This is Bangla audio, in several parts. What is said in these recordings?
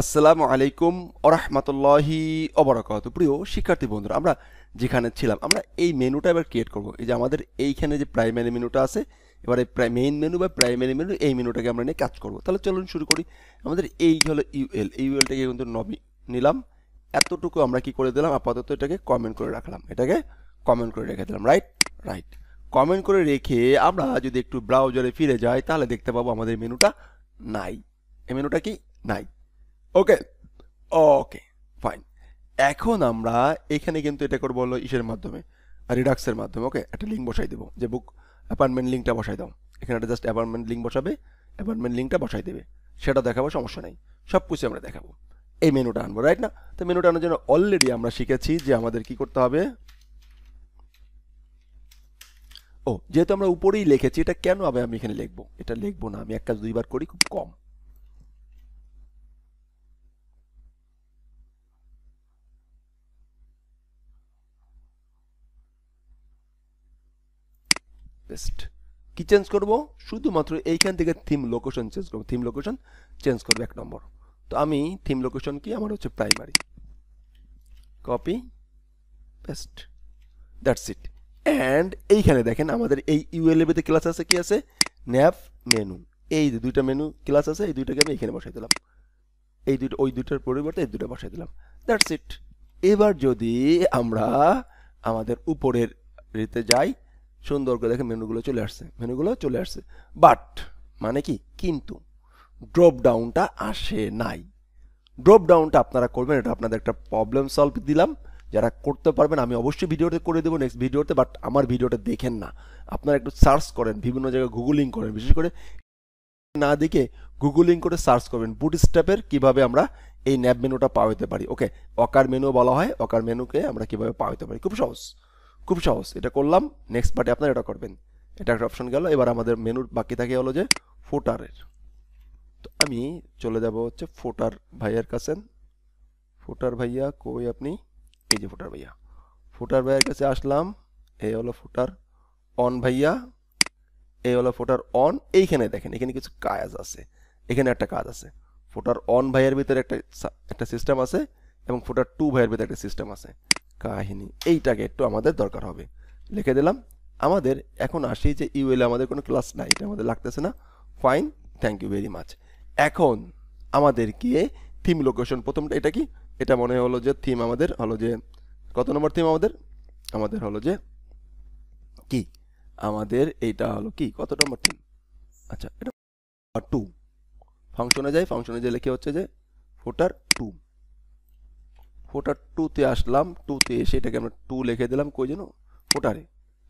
আসসালামু আলাইকুম ওরহমাতুল্লাহি ওবারাকাতুহু। প্রিয় শিক্ষার্থী বন্ধুরা, আমরা যেখানে ছিলাম আমরা এই মেনুটা এবার ক্রিয়েট করব। এই যে আমাদের এইখানে যে প্রাইমারি মেনুটা আছে, এবারে মেইন মেনু বা প্রাইমারি মেনু এই মেনুটাকে আমরা নিয়ে কাজ করব। তাহলে চলুন শুরু করি। আমাদের এই হলো ইউএল, এই ইউএলটাকে কিন্তু নিলাম, এতটুকু আমরা কি করে দিলাম, আপাতত এটাকে কমেন্ট করে রাখলাম, এটাকে কমেন্ট করে রেখে দিলাম। রাইট রাইট কমেন্ট করে রেখে আমরা যদি একটু ব্রাউজারে ফিরে যাই তাহলে দেখতে পাবো আমাদের মেনুটা নাই। এই মেনুটা কি নাই। ওকে ওকে ফাইন। এখন আমরা এখানে কিন্তু এটা করবো হলো ইসের মাধ্যমে, রিডাক্সের মাধ্যমে। ওকে, একটা লিঙ্ক বসাই দেবো, যে বুক অ্যাপার্টমেন্ট লিঙ্কটা বসাই দাও। এখানে একটা জাস্ট অ্যাপার্টমেন্ট লিঙ্ক বসাবে, অ্যাপার্টমেন্ট লিঙ্কটা বসাই দেবে, সেটা দেখাবো, সমস্যা নেই, সব কিছু আমরা দেখাবো। এই মেনুটা আনবো, রাইট না? তো মেনুটা আনার জন্য অলরেডি আমরা শিখেছি যে আমাদের কি করতে হবে। ও, যেহেতু আমরা উপরেই লিখেছি, এটা কেন হবে আমি এখানে লিখবো? এটা লিখবো না, আমি এক কাজ দুইবার করি, খুব কম। বেস্ট। কি চেঞ্জ করব? শুধুমাত্র এইখান থেকে থিম লোকেশন চেঞ্জ করব, থিম লোকেশন চেঞ্জ করব 1 নম্বর। তো আমি থিম লোকেশন কি আমার হচ্ছে primary, copy paste, that's it. And এইখানে দেখেন আমাদের এই ইউএলএ তে ক্লাস আছে, কি আছে? Nav menu. এই যে দুইটা মেনু ক্লাস আছে, এই দুইটাকে আমি এখানে বসাই দিলাম, এই দুইটা ওই দুইটার পরিবর্তে এই দুটো বসাই দিলাম, দ্যাটস ইট। এবার যদি আমরা আমাদের উপরের রিতে যাই, সুন্দর করে দেখেন মেনুগুলো চলে আসছে, মেনুগুলো চলে আসছে। বাট মানে কি, কিন্তু ড্রপ ডাউনটা আসে নাই। ড্রপ ডাউনটা আপনারা করবেন, এটা আপনাদের একটা প্রবলেম সলভ দিলাম, যারা করতে পারবেন আমি অবশ্যই ভিডিওতে করে দেবো নেক্সট ভিডিওতে। বাট আমার ভিডিওটা দেখেন না, আপনারা একটু সার্চ করেন, বিভিন্ন জায়গায় গুগলিং করেন, বিশেষ করে না দেখে গুগলিং করে সার্চ করবেন বুটস্ট্র্যাপের কিভাবে আমরা এই ন্যাব মেনুটা পাওয়াতে পারি। ওকে, অকার মেনু বলা হয়, অকার মেনুকে আমরা কিভাবে পাওয়াতে পারি, খুব সহজ, খুব সহজ। এটা করলাম, নেক্সট পার্টে আপনারা এটা করবেন। এটা একটা অপশন গেল। এবার আমাদের মেনুর বাকি থাকে হলো যে ফুটারের। তো আমি চলে যাব হচ্ছে ফুটার ভাইয়ার কাছে। ফুটার ভাইয়া কই আপনি? এই যে ফুটার ভাইয়া, ফুটার ভাইয়ার কাছে আসলাম। এই হলো ফুটার অন ভাইয়া, এই হলো ফুটার অন। এইখানে দেখেন, এখানে কিছু কাজ আছে, এখানে একটা কাজ আছে। ফুটার অন ভাইয়ের ভিতরে একটা একটা সিস্টেম আছে, এবং ফুটার টু ভাইয়ের ভিতরে একটা সিস্টেম আছে। কাহিনী এইটাকে একটু আমাদের দরকার হবে, লিখে দিলাম। আমাদের এখন আসি যে ইউএল আমাদের কোনো ক্লাস নাই, এটা আমাদের লাগতেছে না। Fine, thank you very much. এখন আমাদেরকে থিম লোকেশন, প্রথমটা এটা কি, এটা মনে হলো যে থিম আমাদের হলো যে কত নম্বর থিম আমাদের, আমাদের হলো যে কি, আমাদের এইটা হলো কি, কত নম্বর থিম? আচ্ছা, এটা টু। ফাংশনে যাই, ফাংশনে যে লিখে হচ্ছে যে ফুটার টু, ফুটার টুতে আসলাম। টুতে এসে এটাকে আমরা টু লিখে দিলাম, কই যেন ফুটারে।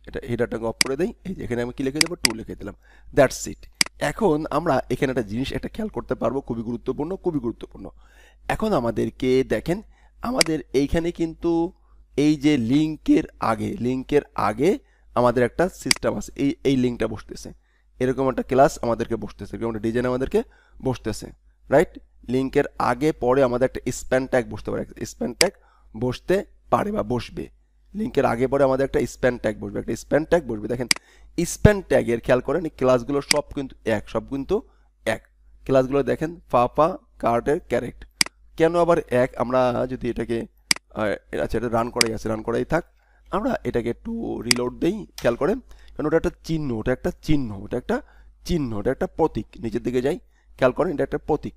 এটা হেডারটাকে অফ করে দেই, এই যে এখানে আমি কি লিখে দেবো, টু লিখে দিলাম, দ্যাটস ইট। এখন আমরা এখানে একটা জিনিস একটা খেয়াল করতে পারবো, খুবই গুরুত্বপূর্ণ, খুবই গুরুত্বপূর্ণ। এখন আমাদেরকে দেখেন, আমাদের এইখানে কিন্তু এই যে লিঙ্কের আগে আমাদের একটা সিস্টেম আছে, এই লিঙ্কটা বসতেছে, এরকম একটা ক্লাস আমাদেরকে বসতেছে, এরকম একটা ডিজাইন আমাদেরকে বসতেছে, রাইট? লিঙ্কের আগে পরে আমাদের একটা স্প্যান ট্যাগ বসতে পারে, স্প্যান ট্যাগ বসতে পারে বা বসবে। লিঙ্কের আগে পরে আমাদের একটা স্প্যান ট্যাগ বসবে, একটা স্প্যান ট্যাগ বসবে। দেখেন স্প্যান ট্যাগের খেয়াল করেন, এই ক্লাসগুলো সব কিন্তু এক, সব কিন্তু এক। ক্লাসগুলো দেখেন, ফাপা কার্ডের ক্যারেক্ট, কেন আবার এক? আমরা যদি এটাকে আচ্ছা, এটা রান করাই আছে, রান করাই থাক। আমরা এটাকে একটু রিলোড দেই, খেয়াল করেন, কারণ ওটা একটা চিহ্ন, ওটা একটা চিহ্ন, ওটা একটা চিহ্ন, ওটা একটা প্রতীক। নিচের দিকে যাই, খেয়াল করেন, এটা একটা প্রতীক।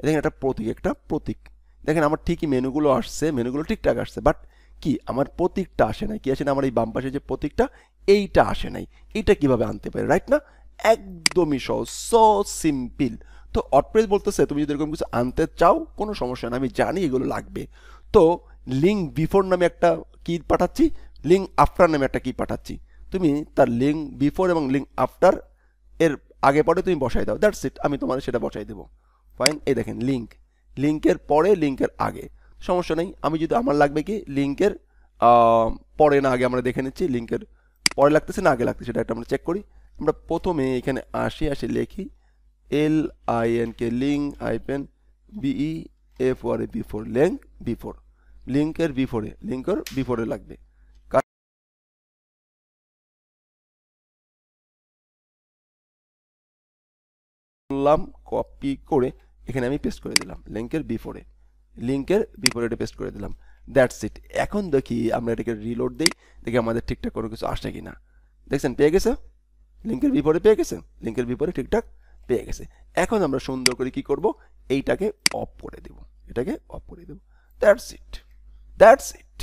দেখেন একটা প্রতীক, একটা প্রতীক। দেখেন আমার ঠিকই মেনুগুলো আসছে, মেনুগুলো ঠিকঠাক আসছে, বাট কি আমার প্রতীকটা আসে নাই। কি আসে না? আমার এই বাম পাশে যে প্রতীকটা, এইটা আসে নাই। এইটা কিভাবে আনতে পারে, রাইট না? একদমই সহজ, সো সিম্পল। তো ওয়ার্ডপ্রেস বলতেছে তুমি যদি এরকম কিছু আনতে চাও, কোনো সমস্যা না, আমি জানি এগুলো লাগবে। তো লিঙ্ক বিফোর নামে একটা কি পাঠাচ্ছি, লিঙ্ক আফটার নামে একটা কি পাঠাচ্ছি। তুমি তার লিঙ্ক বিফোর এবং লিঙ্ক আফটার এর আগে পরে তুমি বসাই দাও, দ্যাটস ইট। আমি তোমার সেটা বসাই দেবো। ফাইন, এই দেখেন লিঙ্ক, লিঙ্কের পরে লিঙ্কের আগে, সমস্যা নেই। আমি যদি আমার লাগবে কি লিঙ্কের পরে না আগে, আমরা দেখে নিচ্ছি লিঙ্কের পরে লাগতেছে না আগে লাগতেছে, সেটা একটা আমরা চেক করি। আমরা প্রথমে এখানে আসি লিখি LINK, link hyphen BEFOR, before, link before, লিঙ্কের বিফোরে, লিঙ্কের বিফোরে লাগবে। করলাম কপি করে এখানে আমি পেস্ট করে দিলাম লিঙ্কের বিফোরে এটা পেস্ট করে দিলাম। That's it. এখন দেখি আমরা এটাকে রিলোড দিই, দেখি আমাদের ঠিকঠাক কোনো কিছু আসে কিনা। দেখছেন পেয়ে গেছে, লিঙ্কের বিফোরে পেয়ে গেছে, লিঙ্কের বিফোরে ঠিকঠাক পেয়ে গেছে। এখন আমরা সুন্দর করে কি করব, এইটাকে অফ করে দেব, এটাকে অফ করে দেব। That's it.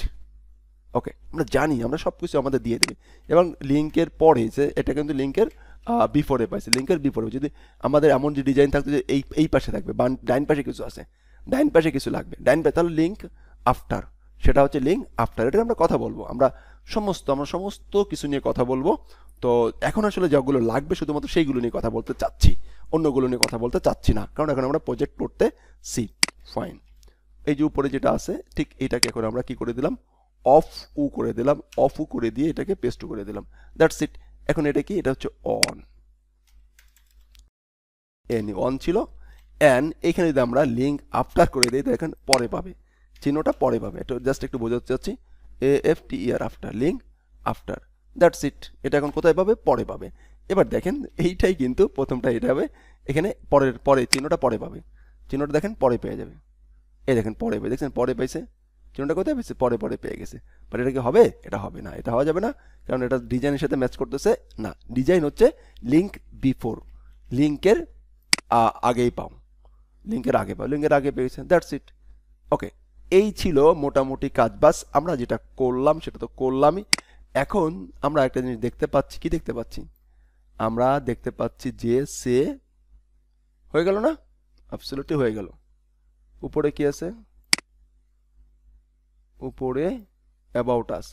ওকে, আমরা জানি আমরা সব কিছু আমাদের দিয়ে দেবে। এবং লিঙ্কের পরে যে এটা কিন্তু লিঙ্কের বিফোরে পাইছে, লিঙ্কের বিফোরে যদি আমাদের এমন যে ডিজাইন থাকতো যে এই পাশে থাকবে, ডাইন পাশে কিছু আছে, ডাইন পাশে কিছু লাগবে, ডাইন পাশে, তাহলে লিঙ্ক আফটার, সেটা হচ্ছে লিঙ্ক আফটার। এটা আমরা কথা বলবো, আমরা সমস্ত কিছু নিয়ে কথা বলবো। তো এখন আসলে যেগুলো লাগবে শুধুমাত্র সেইগুলো নিয়ে কথা বলতে চাচ্ছি, অন্যগুলো নিয়ে কথা বলতে চাচ্ছি না, কারণ এখন আমরা প্রজেক্ট করতেছি। ফাইন। এই যে উপরে যেটা আছে ঠিক এটাকে এখন আমরা কি করে দিলাম, অফ করে দিলাম, অফ করে দিয়ে এটাকে পেস্ট করে দিলাম। That's it. এখন এটা কি, এটা হচ্ছে অন, অন ছিল। এন্ড এখানে যদি আমরা লিঙ্ক আফটার করে দিই তো এখন পরে পাবে, চিহ্নটা পরে পাবে। এটা জাস্ট একটু বোঝাতে চাচ্ছি, AFTER after, link after. That's it. এটা এখন কোথায় পাবে, পরে পাবে। এবার দেখেন এইটাই কিন্তু প্রথমটা, এটা হবে এখানে পরে চিহ্নটা পরে পাবে, চিহ্নটা দেখেন পরে পেয়ে যাবে। এই দেখেন পরে পেয়ে, দেখছেন পরে পাইছে, চিহ্নটা কোথায় পেয়েছে, পরে পেয়ে গেছে। বাট এটা কি হবে, এটা হবে না, এটা হওয়া যাবে না, কারণ এটা ডিজাইনের সাথে ম্যাচ করতেছে না। ডিজাইন হচ্ছে লিঙ্ক বিফোর, লিঙ্কের আগেই পাও, লিঙ্কের আগে পেয়েছে। That's it. ওকে, এই ছিল মোটামুটি কাজ। বাস আমরা যেটা করলাম সেটা তো করলামই। এখন আমরা একটা জিনিস দেখতে পাচ্ছি, কি দেখতে পাচ্ছি, আমরা দেখতে পাচ্ছি যে সে হয়ে গেল না, অ্যাবসলিউটলি হয়ে গেল। উপরে কি আছে, উপরে অ্যাবাউট আস।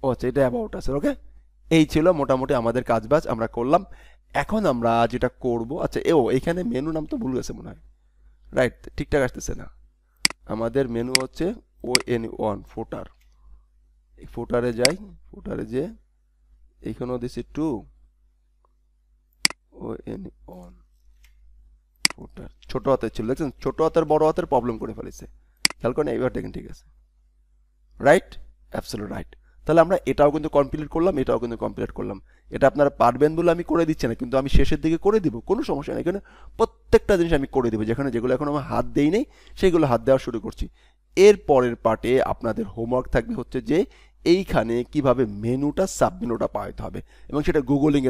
ও আচ্ছা, এটা অ্যাবাউট আস। ওকে, এই ছিল মোটামুটি আমাদের কাজবাজ আমরা করলাম। এখন আমরা যেটা করব, আচ্ছা এইখানে মেনু নাম তো ভুল গেছে মনে হয়, রাইট, ঠিকঠাক আসতেছে না। আমাদের মেনু হচ্ছে ON ফুটার। ফুটারে যাই, ফুটারে যে এইখানেও দিছি ON ফুটার, ছোট হাতের ছিল, দেখছেন ছোট হাতের বড় হাতের প্রবলেম করে ফেলেছে, খেয়াল করেন। এইবার দেখেন ঠিক আছে, রাইট, অ্যাবসলিউট রাইট। তাহলে আমরা এটাও কিন্তু কমপ্লিট করলাম, এটাও কিন্তু কমপ্লিট করলাম। এটা আপনারা পারবেন বলে আমি করে দিচ্ছি না, কিন্তু আমি শেষের দিকে করে দিব, কোনো সমস্যা নেই। এখানে প্রত্যেকটা জিনিস আমি করে দিব, যেগুলো এখন আমি হাত দেই নেই সেগুলো হাত দেওয়া শুরু করছি। এর পরের পার্টে আপনাদের হোমওয়ার্ক থাকবে হচ্ছে যে এইখানে কিভাবে মেনুটা সাব মেনুটা পাইতে হবে, এবং সেটা গুগলিং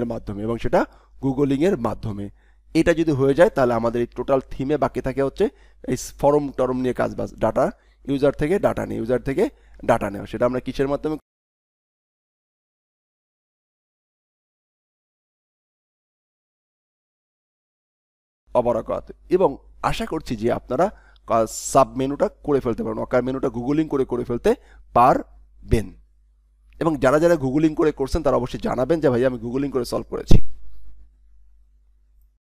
এর মাধ্যমে। এটা যদি হয়ে যায় তাহলে আমাদের এই টোটাল থিমে বাকি থাকে হচ্ছে এই ফর্ম টরম নিয়ে কাজবাজ, ডাটা ইউজার থেকে ডাটা নেওয়া, সেটা আমরা কিসের মাধ্যমে, অবরাকাত। এবং আশা করছি যে আপনারা সাব মেনুটা করে ফেলতে পারবেন, অকার মেনুটা গুগলিং করে ফেলতে পারবেন। এবং যারা গুগলিং করে করছেন তারা অবশ্যই জানাবেন যে ভাই আমি গুগলিং করে সলভ করেছি।